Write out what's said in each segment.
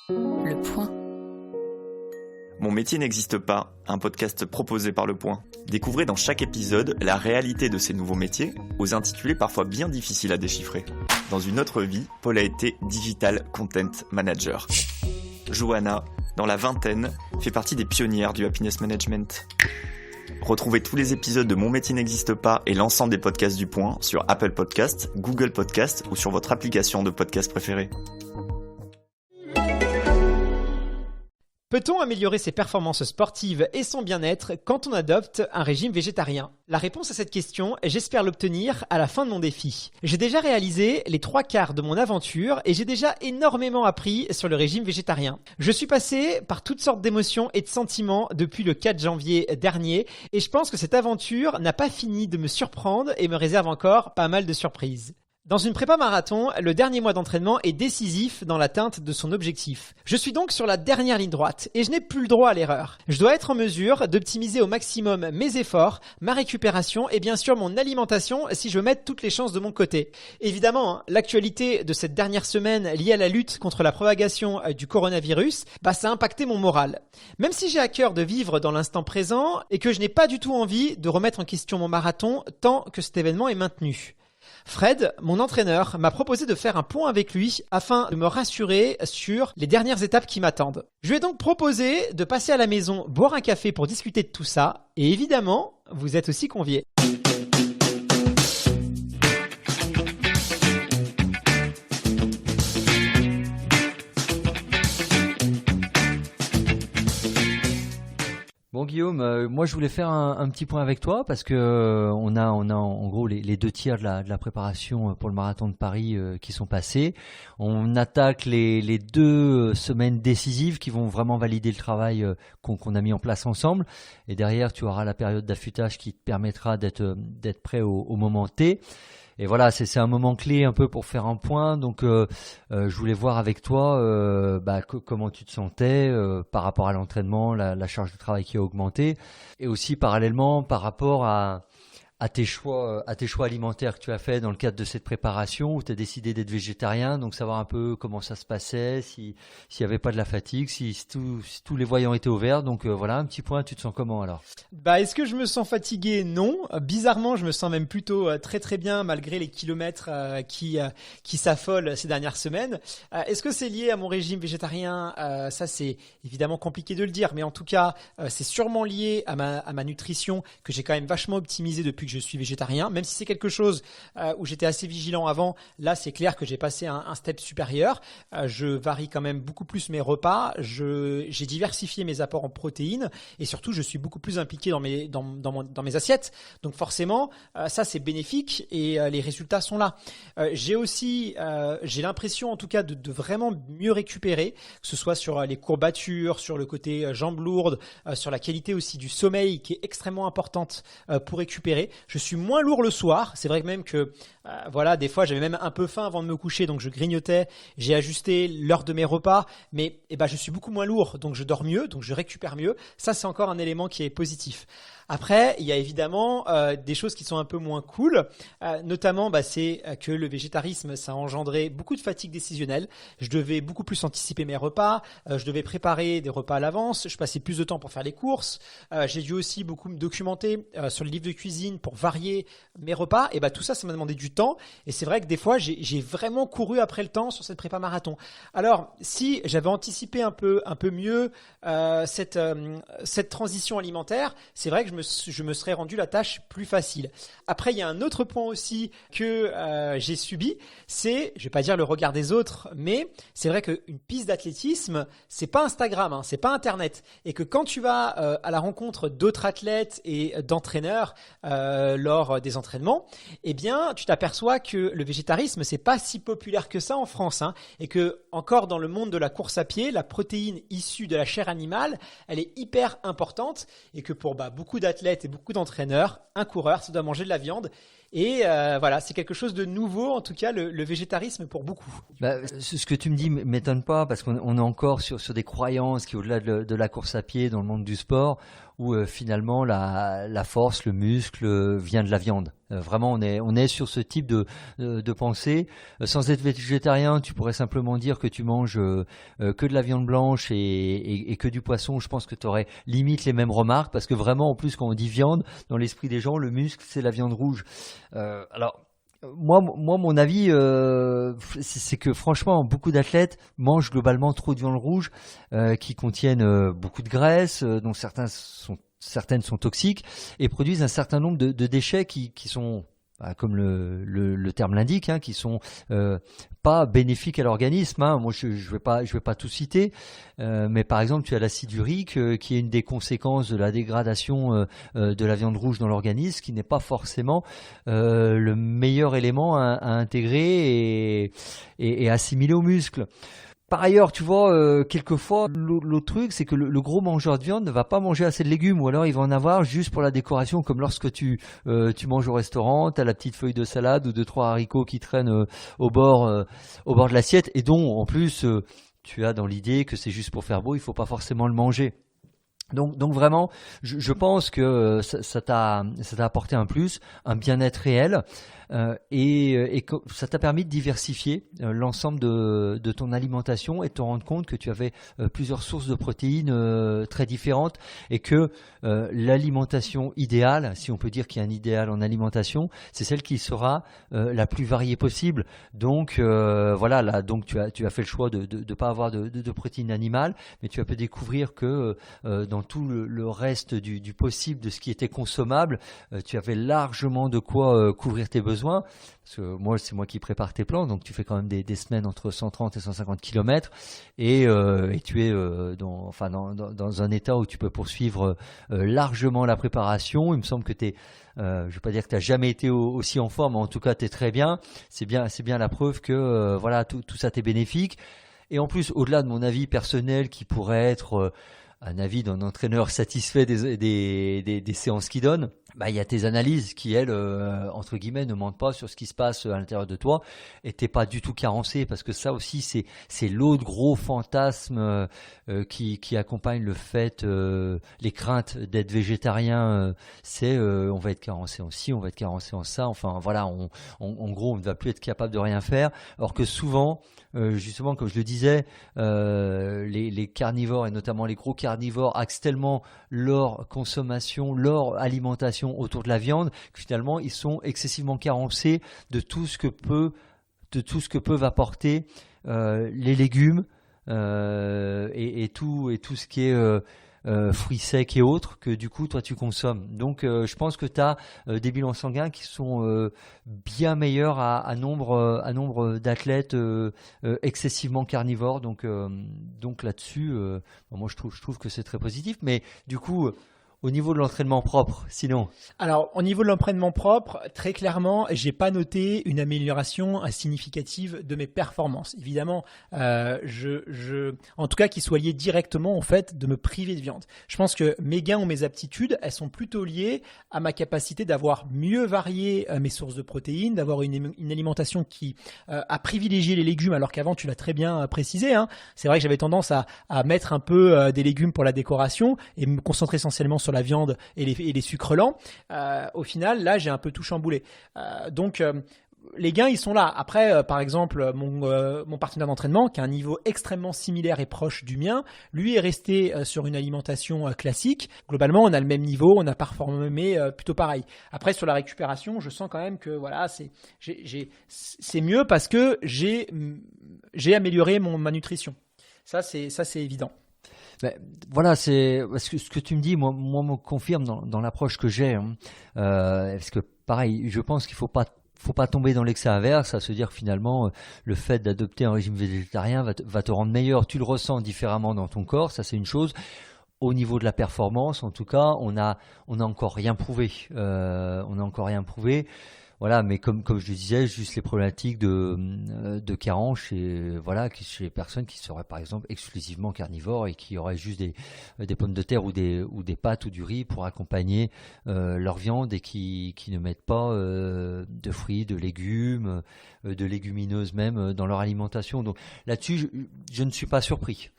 Le Point. Mon métier n'existe pas, un podcast proposé par Le Point. Découvrez dans chaque épisode la réalité de ces nouveaux métiers, aux intitulés parfois bien difficiles à déchiffrer. Dans une autre vie, Paul a été Digital Content Manager. Johanna, dans la vingtaine, fait partie des pionnières du happiness management. Retrouvez tous les épisodes de Mon métier n'existe pas et l'ensemble des podcasts du Point sur Apple Podcasts, Google Podcasts ou sur votre application de podcast préférée. Peut-on améliorer ses performances sportives et son bien-être quand on adopte un régime végétarien ? La réponse à cette question, j'espère l'obtenir à la fin de mon défi. J'ai déjà réalisé les 3/4 de mon aventure et j'ai déjà énormément appris sur le régime végétarien. Je suis passé par toutes sortes d'émotions et de sentiments depuis le 4 janvier dernier et je pense que cette aventure n'a pas fini de me surprendre et me réserve encore pas mal de surprises. Dans une prépa marathon, le dernier mois d'entraînement est décisif dans l'atteinte de son objectif. Je suis donc sur la dernière ligne droite et je n'ai plus le droit à l'erreur. Je dois être en mesure d'optimiser au maximum mes efforts, ma récupération et bien sûr mon alimentation si je veux mettre toutes les chances de mon côté. Évidemment, l'actualité de cette dernière semaine liée à la lutte contre la propagation du coronavirus, ça a impacté mon moral. Même si j'ai à cœur de vivre dans l'instant présent et que je n'ai pas du tout envie de remettre en question mon marathon tant que cet événement est maintenu. Fred, mon entraîneur, m'a proposé de faire un point avec lui afin de me rassurer sur les dernières étapes qui m'attendent. Je lui ai donc proposé de passer à la maison boire un café pour discuter de tout ça et évidemment, vous êtes aussi conviés. Bon Guillaume, moi je voulais faire un petit point avec toi parce que on a en gros les 2/3 de la préparation pour le marathon de Paris qui sont passés. On attaque les 2 semaines décisives qui vont vraiment valider le travail qu'on a mis en place ensemble. Et derrière tu auras la période d'affûtage qui te permettra d'être prêt au moment T. Et voilà, c'est un moment clé un peu pour faire un point. Donc, je voulais voir avec toi comment tu te sentais par rapport à l'entraînement, la charge de travail qui a augmenté, et aussi parallèlement par rapport à tes choix alimentaires que tu as fait dans le cadre de cette préparation où tu as décidé d'être végétarien. Donc, savoir un peu comment ça se passait, s'il y avait pas de la fatigue, si tous les voyants étaient ouverts. Donc voilà, un petit point. Tu te sens comment alors ? Est-ce que je me sens fatigué ? Non. Bizarrement, je me sens même plutôt très très bien malgré les kilomètres qui s'affolent ces dernières semaines. Est-ce que c'est lié à mon régime végétarien ? Ça, c'est évidemment compliqué de le dire, mais en tout cas, c'est sûrement lié à ma nutrition que j'ai quand même vachement optimisée depuis que je suis végétarien. Même si c'est quelque chose où j'étais assez vigilant avant, là, c'est clair que j'ai passé un step supérieur. Je varie quand même beaucoup plus mes repas. J'ai diversifié mes apports en protéines et surtout, je suis beaucoup plus impliqué dans mes assiettes. Donc forcément, ça c'est bénéfique et les résultats sont là. J'ai l'impression en tout cas de vraiment mieux récupérer, que ce soit sur les courbatures, sur le côté jambes lourdes, sur la qualité aussi du sommeil qui est extrêmement importante pour récupérer. Je suis moins lourd le soir. C'est vrai que même que des fois j'avais même un peu faim avant de me coucher, donc je grignotais. J'ai ajusté l'heure de mes repas, mais je suis beaucoup moins lourd, donc je dors mieux, donc je récupère mieux. Ça c'est encore un élément qui est positif. Après, il y a évidemment des choses qui sont un peu moins cool, notamment c'est que le végétarisme, ça a engendré beaucoup de fatigue décisionnelle. Je devais beaucoup plus anticiper mes repas, je devais préparer des repas à l'avance, je passais plus de temps pour faire les courses. J'ai dû aussi beaucoup me documenter sur le livre de cuisine pour varier mes repas. Et tout ça m'a demandé du temps. Et c'est vrai que des fois, j'ai vraiment couru après le temps sur cette prépa marathon. Alors, si j'avais anticipé un peu mieux cette transition alimentaire, c'est vrai que je me serais rendu la tâche plus facile. Après, il y a un autre point aussi que j'ai subi, c'est, je vais pas dire le regard des autres, mais c'est vrai qu'une piste d'athlétisme, c'est pas Instagram, c'est pas Internet, et que quand tu vas à la rencontre d'autres athlètes et d'entraîneurs lors des entraînements, tu t'aperçois que le végétarisme, c'est pas si populaire que ça en France, et que encore dans le monde de la course à pied, la protéine issue de la chair animale, elle est hyper importante, et que pour beaucoup d'athlètes et beaucoup d'entraîneurs, un coureur, ça doit manger de la viande. Et c'est quelque chose de nouveau, en tout cas, le végétarisme pour beaucoup. Ce que tu me dis m'étonne pas, parce qu'on est encore sur des croyances qui, au-delà de la course à pied, dans le monde du sport, où finalement la force, le muscle vient de la viande. Vraiment, on est sur ce type de pensée. Sans être végétarien, tu pourrais simplement dire que tu manges que de la viande blanche et que du poisson. Je pense que tu aurais limite les mêmes remarques parce que vraiment, en plus, quand on dit viande, dans l'esprit des gens, le muscle, c'est la viande rouge. Alors, moi, mon avis, c'est que franchement, beaucoup d'athlètes mangent globalement trop de viande rouge, qui contiennent beaucoup de graisse, dont certaines sont toxiques et produisent un certain nombre de déchets qui sont, comme le terme l'indique, qui sont pas bénéfiques à l'organisme. Moi, je vais pas tout citer, mais par exemple, tu as l'acide urique qui est une des conséquences de la dégradation de la viande rouge dans l'organisme, qui n'est pas forcément le meilleur élément à intégrer et assimiler aux muscles. Par ailleurs, tu vois, quelquefois, l'autre truc, c'est que le gros mangeur de viande ne va pas manger assez de légumes, ou alors il va en avoir juste pour la décoration, comme lorsque tu manges au restaurant, t'as la petite feuille de salade ou 2-3 haricots qui traînent au bord de l'assiette, et dont, en plus, tu as dans l'idée que c'est juste pour faire beau, il faut pas forcément le manger. Donc vraiment, je pense que ça t'a apporté un plus, un bien-être réel, et que ça t'a permis de diversifier l'ensemble de ton alimentation et de te rendre compte que tu avais plusieurs sources de protéines très différentes, et que l'alimentation idéale, si on peut dire qu'il y a un idéal en alimentation, c'est celle qui sera la plus variée possible. Donc voilà, là, donc tu as fait le choix de pas avoir de protéines animales, mais tu as pu découvrir que dans tout le reste du possible de ce qui était consommable, tu avais largement de quoi couvrir tes besoins. Parce que c'est moi qui prépare tes plans, donc tu fais quand même des semaines entre 130 et 150 km, et tu es dans un état où tu peux poursuivre largement la préparation. Il me semble que je ne vais pas dire que tu n'as jamais été aussi en forme, mais en tout cas tu es très bien. C'est bien la preuve que tout ça t'est bénéfique. Et en plus, au-delà de mon avis personnel qui pourrait être un avis d'un entraîneur satisfait des séances qu'il donne, il y a tes analyses qui, elles, entre guillemets, ne mentent pas sur ce qui se passe à l'intérieur de toi, et t'es pas du tout carencé, parce que ça aussi, c'est l'autre gros fantasme qui accompagne le fait, les craintes d'être végétarien, c'est on va être carencé en ci, on va être carencé en ça, enfin voilà, en gros, on ne va plus être capable de rien faire, alors que souvent, justement, comme je le disais, les carnivores, et notamment les gros carnivores, axent tellement leur consommation, leur alimentation autour de la viande, que finalement ils sont excessivement carencés de tout ce que peuvent apporter les légumes et tout ce qui est fruits secs et autres, que du coup toi tu consommes. Donc je pense que tu as des bilans sanguins qui sont bien meilleurs à nombre d'athlètes excessivement carnivores. Donc là-dessus, moi je trouve que c'est très positif. Mais du coup, au niveau de l'entraînement propre, sinon? Alors, au niveau de l'entraînement propre, très clairement, j'ai pas noté une amélioration significative de mes performances. Évidemment, en tout cas, qui soit lié directement au fait de me priver de viande. Je pense que mes gains ou mes aptitudes, elles sont plutôt liées à ma capacité d'avoir mieux varié mes sources de protéines, d'avoir une alimentation qui a privilégié les légumes, alors qu'avant, tu l'as très bien précisé. C'est vrai que j'avais tendance à mettre un peu des légumes pour la décoration et me concentrer essentiellement sur la viande et les sucres lents. Au final, là, j'ai un peu tout chamboulé. Donc, les gains, ils sont là. Après, par exemple, mon partenaire d'entraînement, qui a un niveau extrêmement similaire et proche du mien, lui est resté sur une alimentation classique. Globalement, on a le même niveau, on a performé plutôt pareil. Après, sur la récupération, je sens quand même que voilà, c'est mieux parce que j'ai amélioré ma nutrition. Ça, c'est évident. Voilà, c'est parce que ce que tu me dis, moi me confirme dans l'approche que j'ai, parce que pareil, je pense qu'il faut pas tomber dans l'excès inverse, à se dire que finalement le fait d'adopter un régime végétarien va te rendre meilleur. Tu le ressens différemment dans ton corps, ça c'est une chose. Au niveau de la performance, en tout cas, on a encore rien prouvé. Voilà, mais comme je le disais, juste les problématiques de carence chez les personnes qui seraient par exemple exclusivement carnivores et qui auraient juste des pommes de terre ou des pâtes ou du riz pour accompagner leur viande, et qui ne mettent pas de fruits, de légumes, de légumineuses même dans leur alimentation. Donc là-dessus, je ne suis pas surpris.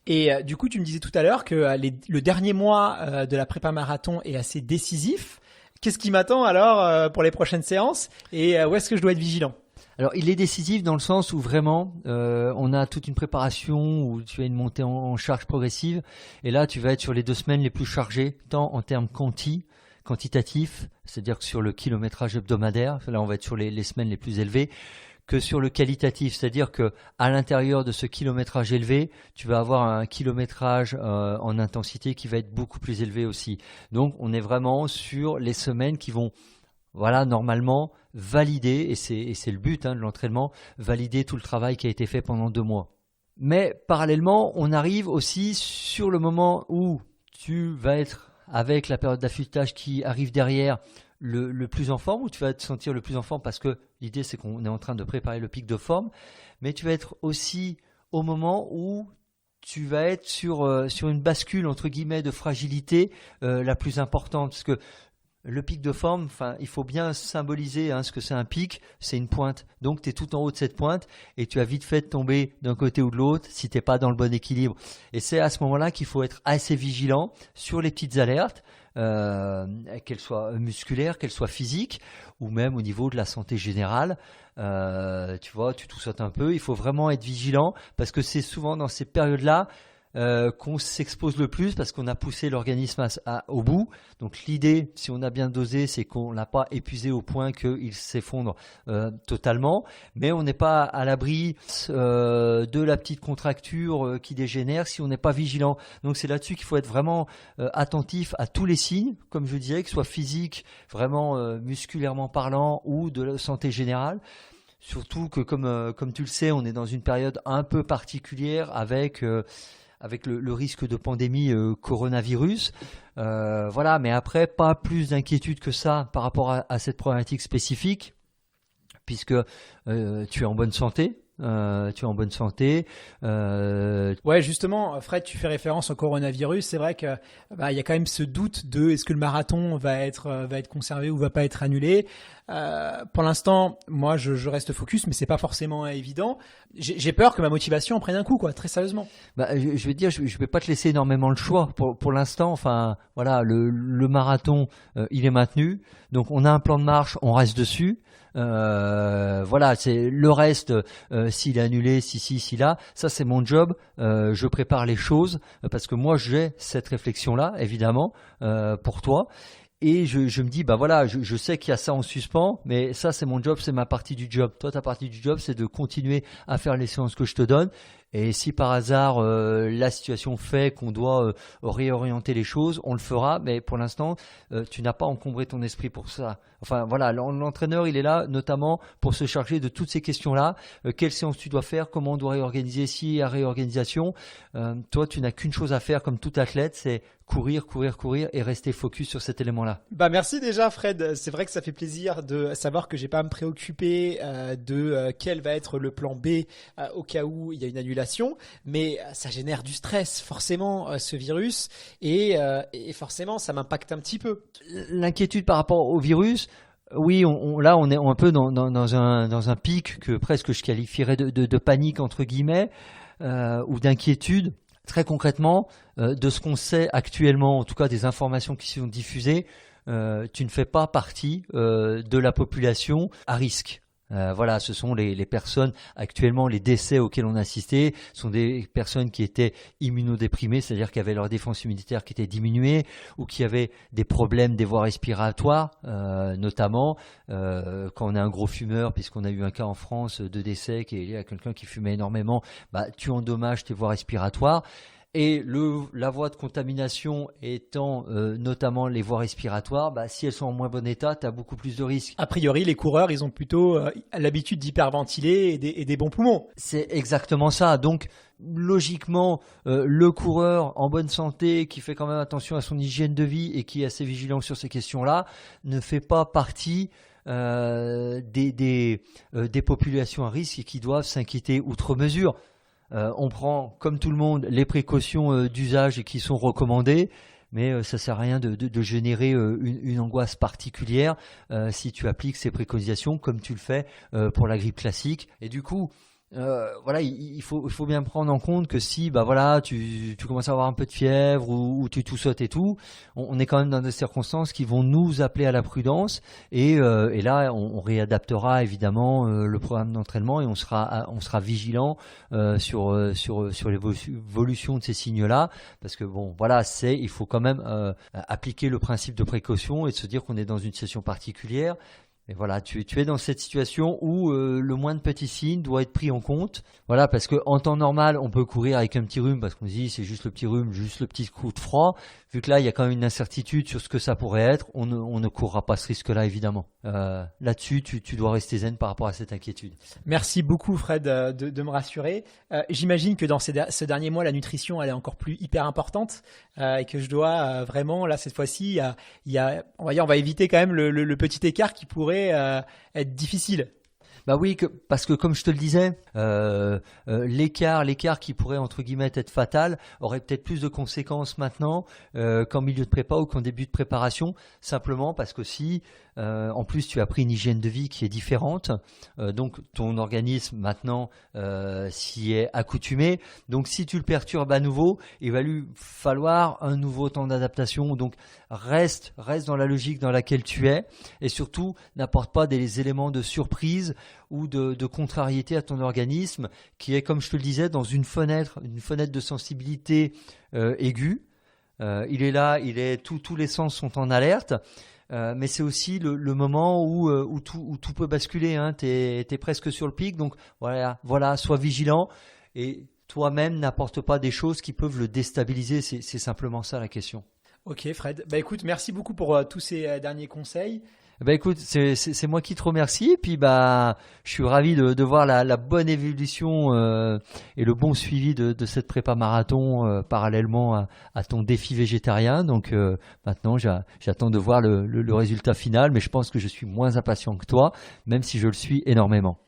Et du coup, tu me disais tout à l'heure que le dernier mois de la prépa marathon est assez décisif. Qu'est-ce qui m'attend alors pour les prochaines séances et où est-ce que je dois être vigilant? Alors, il est décisif dans le sens où vraiment, on a toute une préparation où tu as une montée en charge progressive. Et là, tu vas être sur les 2 semaines les plus chargées, tant en termes quantitatifs, c'est-à-dire que sur le kilométrage hebdomadaire, là, on va être sur les semaines les plus élevées, que sur le qualitatif, c'est-à-dire que à l'intérieur de ce kilométrage élevé, tu vas avoir un kilométrage en intensité qui va être beaucoup plus élevé aussi. Donc, on est vraiment sur les semaines qui vont normalement valider, et c'est le but de l'entraînement, valider tout le travail qui a été fait pendant 2 mois. Mais parallèlement, on arrive aussi sur le moment où tu vas être avec la période d'affûtage qui arrive derrière le plus en forme, où tu vas te sentir le plus en forme parce que l'idée c'est qu'on est en train de préparer le pic de forme, mais tu vas être aussi au moment où tu vas être sur une bascule entre guillemets de fragilité la plus importante, parce que le pic de forme, il faut bien symboliser ce que c'est un pic, c'est une pointe. Donc tu es tout en haut de cette pointe et tu as vite fait de tomber d'un côté ou de l'autre si tu n'es pas dans le bon équilibre. Et c'est à ce moment-là qu'il faut être assez vigilant sur les petites alertes, qu'elles soient musculaires, qu'elles soient physiques ou même au niveau de la santé générale. Tu vois, tu toussotes un peu, il faut vraiment être vigilant parce que c'est souvent dans ces périodes-là qu'on s'expose le plus parce qu'on a poussé l'organisme au bout. Donc l'idée, si on a bien dosé, c'est qu'on l'a pas épuisé au point qu'il s'effondre totalement, mais on n'est pas à l'abri de la petite contracture qui dégénère si on n'est pas vigilant. Donc c'est là-dessus qu'il faut être vraiment attentif à tous les signes, comme je disais, que ce soit physique, vraiment musculairement parlant ou de la santé générale. Surtout que comme tu le sais, on est dans une période un peu particulière avec le risque de pandémie coronavirus. Mais après, pas plus d'inquiétude que ça par rapport à cette problématique spécifique, puisque tu es en bonne santé. Ouais, justement, Fred, tu fais référence au coronavirus. C'est vrai que il y a quand même ce doute de est-ce que le marathon va être conservé ou va pas être annulé. Pour l'instant, moi, je reste focus, mais c'est pas forcément évident. J'ai peur que ma motivation en prenne un coup, quoi. Très sérieusement. Je vais dire, je vais pas te laisser énormément le choix pour l'instant. Le marathon, il est maintenu. Donc, on a un plan de marche, on reste dessus. C'est le reste, s'il est annulé, si là, ça c'est mon job. Je prépare les choses parce que moi j'ai cette réflexion-là, évidemment, pour toi. Et je me dis, je sais qu'il y a ça en suspens, mais ça c'est mon job, c'est ma partie du job. Toi, ta partie du job, c'est de continuer à faire les séances que je te donne. Et si par hasard la situation fait qu'on doit réorienter les choses, on le fera. Mais pour l'instant, tu n'as pas encombré ton esprit pour ça. L'entraîneur, il est là notamment pour se charger de toutes ces questions-là. Quelle séance tu dois faire, comment on doit réorganiser, s'il y a réorganisation. Toi, tu n'as qu'une chose à faire comme tout athlète, c'est courir et rester focus sur cet élément-là. Merci déjà Fred, c'est vrai que ça fait plaisir de savoir que j'ai pas à me préoccuper de quel va être le plan B au cas où il y a une annulation, mais ça génère du stress forcément ce virus et forcément ça m'impacte un petit peu. L'inquiétude par rapport au virus, oui, on est un peu dans un pic que presque je qualifierais de panique entre guillemets ou d'inquiétude. Très concrètement, de ce qu'on sait actuellement, en tout cas des informations qui sont diffusées, tu ne fais pas partie de la population à risque. Ce sont les personnes actuellement, les décès auxquels on a assisté sont des personnes qui étaient immunodéprimées, c'est-à-dire qui avaient leur défense immunitaire qui était diminuée ou qui avaient des problèmes des voies respiratoires, notamment quand on est un gros fumeur, puisqu'on a eu un cas en France de décès qui est lié à quelqu'un qui fumait énormément, tu endommages tes voies respiratoires. Et la voie de contamination étant notamment les voies respiratoires, si elles sont en moins bon état, tu as beaucoup plus de risques. A priori, les coureurs, ils ont plutôt l'habitude d'hyperventiler et des bons poumons. C'est exactement ça. Donc, logiquement, le coureur en bonne santé, qui fait quand même attention à son hygiène de vie et qui est assez vigilant sur ces questions-là, ne fait pas partie des populations à risque et qui doivent s'inquiéter outre mesure. On prend, comme tout le monde, les précautions d'usage qui sont recommandées, mais ça sert à rien de générer une angoisse particulière si tu appliques ces préconisations comme tu le fais pour la grippe classique. Et du coup, voilà, il faut bien prendre en compte que si voilà tu commences à avoir un peu de fièvre ou tu toussotes et tout, on est quand même dans des circonstances qui vont nous appeler à la prudence et là on réadaptera évidemment le programme d'entraînement et on sera vigilant sur l'évolution de ces signes-là, parce que bon voilà, il faut quand même appliquer le principe de précaution et de se dire qu'on est dans une situation particulière. Et voilà, tu es dans cette situation où le moindre petit signe doit être pris en compte. Voilà, parce que en temps normal, on peut courir avec un petit rhume parce qu'on se dit c'est juste le petit rhume, juste le petit coup de froid. Vu que là, il y a quand même une incertitude sur ce que ça pourrait être, on ne courra pas ce risque-là évidemment. Là-dessus, tu dois rester zen par rapport à cette inquiétude. Merci beaucoup Fred de me rassurer. J'imagine que dans ce dernier mois, la nutrition elle est encore plus hyper importante et que je dois vraiment là cette fois-ci, on va éviter quand même le petit écart qui pourrait être difficile. Bah oui, parce que comme je te le disais, l'écart qui pourrait entre guillemets être fatal aurait peut-être plus de conséquences maintenant qu'en milieu de prépa ou qu'en début de préparation, simplement parce que si en plus tu as pris une hygiène de vie qui est différente, donc ton organisme maintenant s'y est accoutumé, donc si tu le perturbes à nouveau, il va lui falloir un nouveau temps d'adaptation, donc reste dans la logique dans laquelle tu es et surtout n'apporte pas des éléments de surprise ou de contrariété à ton organisme qui est, comme je te le disais, dans une fenêtre de sensibilité aiguë. Il est là, tous les sens sont en alerte, mais c'est aussi le moment où tout peut basculer. Hein. T'es presque sur le pic, donc voilà, sois vigilant et toi-même n'apporte pas des choses qui peuvent le déstabiliser. C'est simplement ça la question. Ok Fred, écoute, merci beaucoup pour tous ces derniers conseils. Écoute, c'est moi qui te remercie et puis je suis ravi de voir la bonne évolution et le bon suivi de cette prépa marathon parallèlement à ton défi végétarien. Donc maintenant j'attends de voir le résultat final, mais je pense que je suis moins impatient que toi, même si je le suis énormément.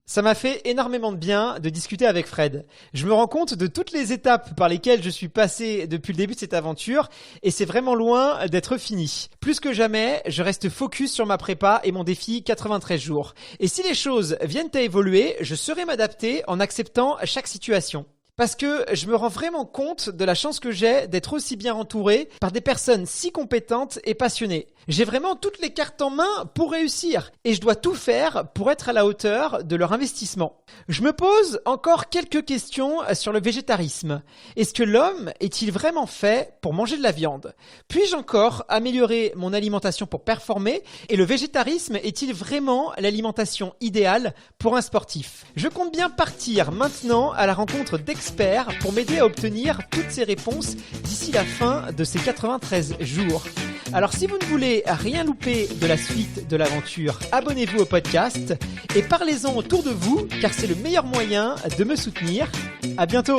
Ça m'a fait énormément de bien de discuter avec Fred. Je me rends compte de toutes les étapes par lesquelles je suis passé depuis le début de cette aventure et c'est vraiment loin d'être fini. Plus que jamais, je reste focus sur ma prépa et mon défi 93 jours. Et si les choses viennent à évoluer, je saurai m'adapter en acceptant chaque situation. Parce que je me rends vraiment compte de la chance que j'ai d'être aussi bien entouré par des personnes si compétentes et passionnées. J'ai vraiment toutes les cartes en main pour réussir et je dois tout faire pour être à la hauteur de leur investissement. Je me pose encore quelques questions sur le végétarisme. Est-ce que l'homme est-il vraiment fait pour manger de la viande ? Puis-je encore améliorer mon alimentation pour performer ? Et le végétarisme est-il vraiment l'alimentation idéale pour un sportif ? Je compte bien partir maintenant à la rencontre d'experts pour m'aider à obtenir toutes ces réponses d'ici la fin de ces 93 jours. Alors si vous ne voulez rien louper de la suite de l'aventure, abonnez-vous au podcast et parlez-en autour de vous car c'est le meilleur moyen de me soutenir. À bientôt!